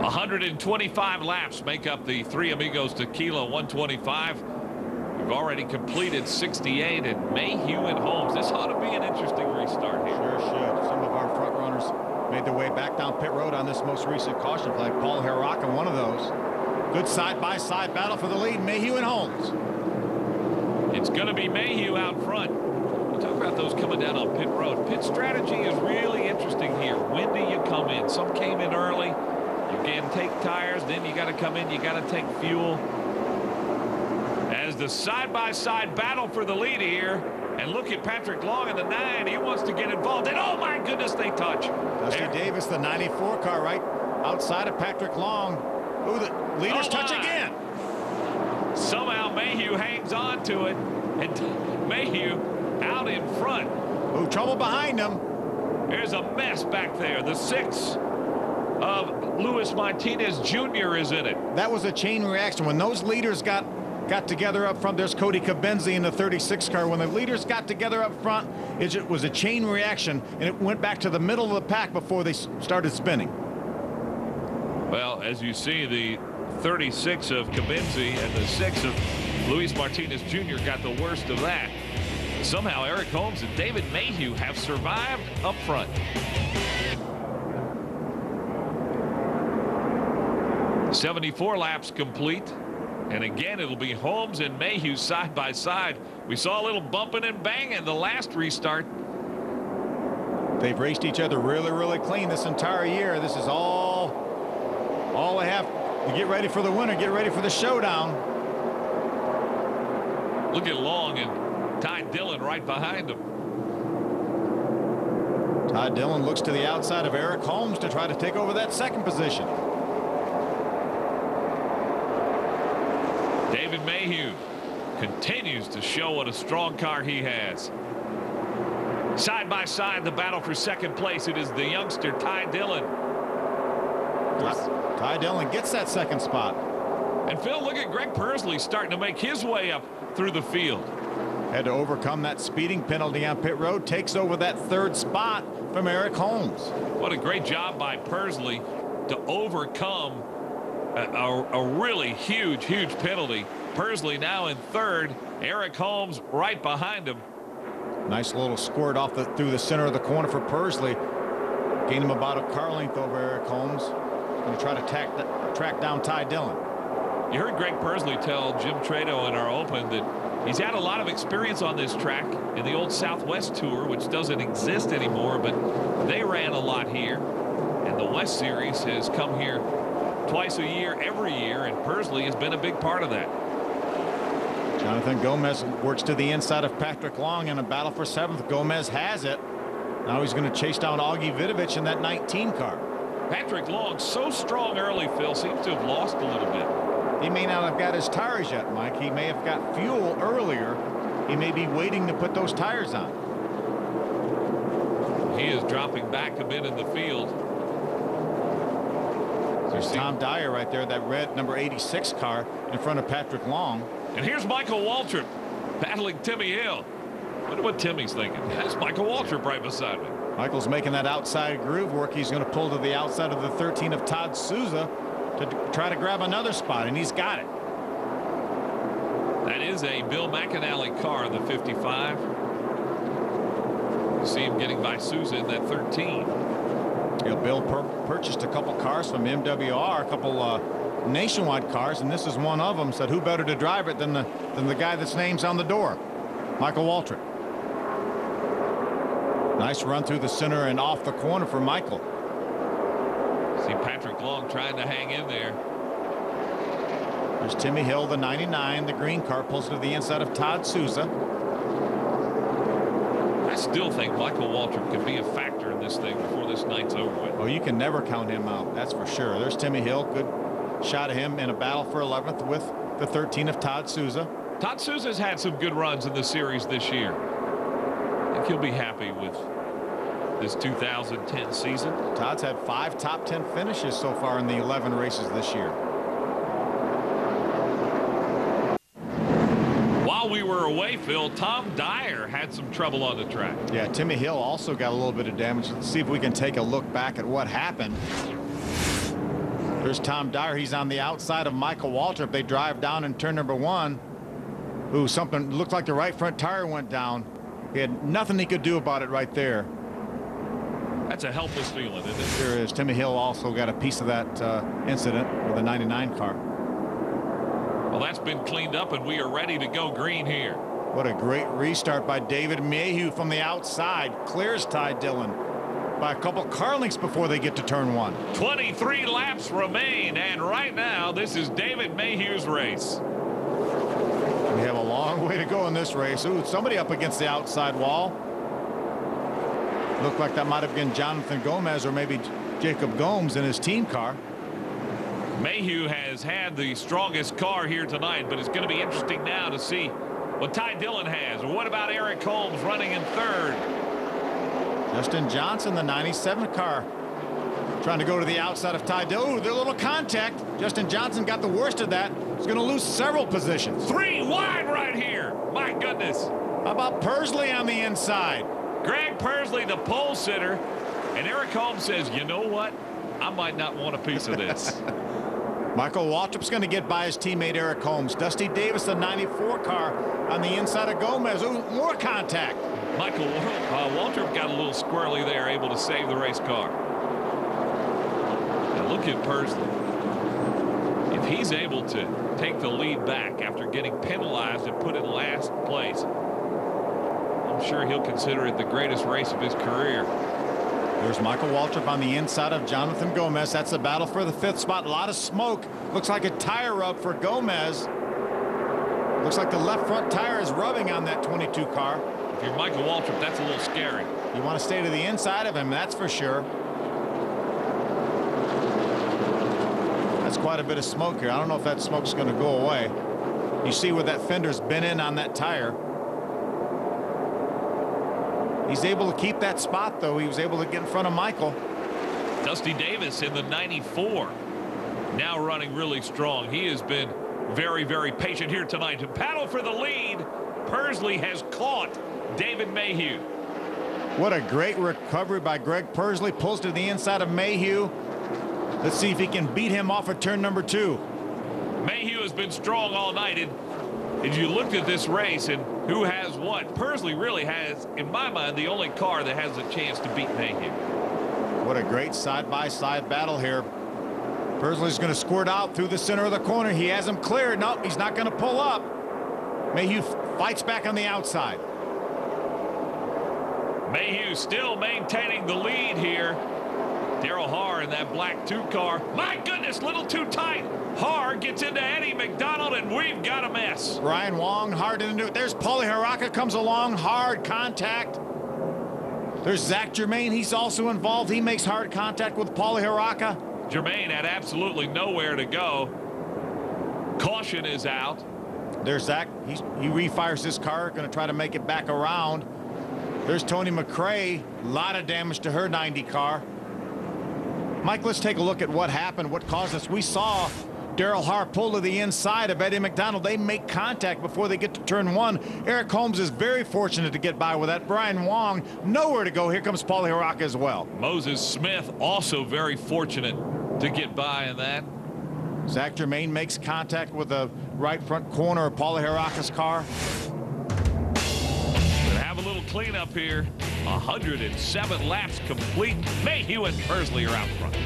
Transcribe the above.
125 laps make up the 3 Amigos Tequila 125. We've already completed 68 at Mayhew and Holmes. This ought to be an interesting restart here. Sure should. Some of our front runners made their way back down pit road on this most recent caution flag. Paul Harraka, one of those. Good side-by-side battle for the lead, Mayhew and Holmes. It's going to be Mayhew out front. You talk about those coming down on pit road. Pit strategy is really interesting here. When do you come in? Some came in early. You can take tires, then you got to come in, you got to take fuel. As the side-by-side battle for the lead here, and look at Patrick Long in the 9. He wants to get involved, and oh my goodness, they touch. Dusty Davis, the 94 car, right outside of Patrick Long. Ooh, the leaders touch again. Somehow Mayhew hangs on to it, and Mayhew out in front. Ooh, trouble behind him. There's a mess back there. The 6 of Luis Martinez Jr. is in it. That was a chain reaction. When those leaders got together up front, there's Cody Cabenzi in the 36 car. When the leaders got together up front, it was a chain reaction, and it went back to the middle of the pack before they started spinning. Well, as you see, the 36 of Cabenzi and the 6 of Luis Martinez Jr. got the worst of that. Somehow Eric Holmes and David Mayhew have survived up front. 74 laps complete, and again it'll be Holmes and Mayhew side by side. We saw a little bumping and banging the last restart. They've raced each other really clean this entire year. This is all they have to get ready for the winter, get ready for the showdown. Look at Long and Ty Dillon right behind him. Ty Dillon looks to the outside of Eric Holmes to try to take over that second position. David Mayhew continues to show what a strong car he has. Side by side, the battle for second place. It is the youngster Ty Dillon. Ty Dillon gets that second spot. And Phil, look at Greg Pursley starting to make his way up through the field. Had to overcome that speeding penalty on pit road. Takes over that third spot from Eric Holmes. What a great job by Pursley to overcome a really huge penalty. Pursley now in third. Eric Holmes right behind him. Nice little squirt off through the center of the corner for Pursley. Gained him about a car length over Eric Holmes. Going to try to track down Ty Dillon. You heard Greg Pursley tell Jim Trado in our open that he's had a lot of experience on this track in the old Southwest Tour, which doesn't exist anymore, but they ran a lot here. And the West Series has come here twice a year, every year, and Pursley has been a big part of that. Jonathan Gomez works to the inside of Patrick Long in a battle for 7th. Gomez has it. Now he's going to chase down Augie Vidovich in that 19 car. Patrick Long, so strong early, Phil, seems to have lost a little bit. He may not have got his tires yet, Mike. He may have got fuel earlier. He may be waiting to put those tires on. He is dropping back a bit in the field. There's Tom Dyer right there, that red number 86 car in front of Patrick Long. And here's Michael Waltrip battling Timmy Hill. Wonder what Timmy's thinking. That's Michael Waltrip right beside me. Michael's making that outside groove work. He's going to pull to the outside of the 13 of Todd Souza to try to grab another spot, and he's got it. That is a Bill McAnally car, the 55. You see him getting by Souza in that 13. You know, Bill purchased a couple cars from MWR, a couple nationwide cars, and this is one of them. Said, who better to drive it than the guy that's name's on the door, Michael Waltrip. Nice run through the center and off the corner for Michael. See Patrick Long trying to hang in there. There's Timmy Hill, the 99. The green car pulls to the inside of Todd Souza. I still think Michael Waltrip could be a factor in this thing before this night's over with. Oh, you can never count him out. That's for sure. There's Timmy Hill. Good shot of him in a battle for 11th with the 13 of Todd Souza. Todd Souza's had some good runs in the series this year. I think he'll be happy with this 2010 season. Todd's had 5 top 10 finishes so far in the 11 races this year. While we were away, Phil, Tom Dyer had some trouble on the track. Yeah, Timmy Hill also got a little bit of damage. Let's see if we can take a look back at what happened. There's Tom Dyer. He's on the outside of Michael Waltrip. They drive down in turn number 1. Ooh, something looked like the right front tire went down. He had nothing he could do about it right there. That's a helpless feeling, isn't it? Sure is. Timmy Hill also got a piece of that incident with the 99 car. Well, that's been cleaned up, and we are ready to go green here. What a great restart by David Mayhew from the outside. Clears Ty Dillon by a couple car lengths before they get to turn 1. 23 laps remain, and right now this is David Mayhew's race. We have a long way to go in this race. Ooh, somebody up against the outside wall. Looked like that might have been Jonathan Gomez or maybe Jacob Gomes in his team car. Mayhew has had the strongest car here tonight, but it's going to be interesting now to see what Ty Dillon has. What about Eric Holmes running in third? Justin Johnson, the 97 car, trying to go to the outside of Ty Dillon. Ooh, their little contact. Justin Johnson got the worst of that. He's going to lose several positions. 3 wide right here. My goodness. How about Persley on the inside? Greg Persley, the pole sitter, and Eric Holmes says, you know what? I might not want a piece of this. Michael Waltrip's going to get by his teammate Eric Holmes. Dusty Davis, the 94 car, on the inside of Gomez. Ooh, more contact. Michael Waltrip got a little squirrely there, able to save the race car. Now look at Persley. If he's able to take the lead back after getting penalized and put in last place, I'm sure he'll consider it the greatest race of his career. There's Michael Waltrip on the inside of Jonathan Gomez. That's the battle for the 5th spot. A lot of smoke. Looks like a tire rub for Gomez. Looks like the left front tire is rubbing on that 22 car. If you're Michael Waltrip, that's a little scary. You want to stay to the inside of him, that's for sure. That's quite a bit of smoke here. I don't know if that smoke's going to go away. You see where that fender's been in on that tire. He's able to keep that spot, though. He was able to get in front of Michael. Dusty Davis in the 94. Now running really strong. He has been very, very patient here tonight to battle for the lead. Persley has caught David Mayhew. What a great recovery by Greg Persley. Pulls to the inside of Mayhew. Let's see if he can beat him off at turn number 2. Mayhew has been strong all night. And you looked at this race and who has what? Persley really has, in my mind, the only car that has a chance to beat Mayhew. What a great side-by-side battle here. Persley's going to squirt out through the center of the corner. He has him cleared. Nope, he's not going to pull up. Mayhew fights back on the outside. Mayhew still maintaining the lead here. Darrell Haar in that black 2 car. My goodness, little too tight. Haar gets into Eddie McDonald, and we've got a mess. Ryan Wong hard into it. There's Paulie Haraka comes along. Hard contact. There's Zach Germain. He's also involved. He makes hard contact with Paulie Haraka. Germain had absolutely nowhere to go. Caution is out. There's Zach. He refires his car. Going to try to make it back around. There's Tony McRae. A lot of damage to her 90 car. Mike, let's take a look at what happened, what caused this. We saw Darrell Haar pull to the inside of Eddie McDonald. They make contact before they get to turn 1. Eric Holmes is very fortunate to get by with that. Brian Wong, nowhere to go. Here comes Paulie Haraka as well. Moses Smith also very fortunate to get by in that. Zach Germain makes contact with the right front corner of Paulie Haraka's car. Gonna have a little cleanup here. 107 laps complete. Mayhew and Persley are out front.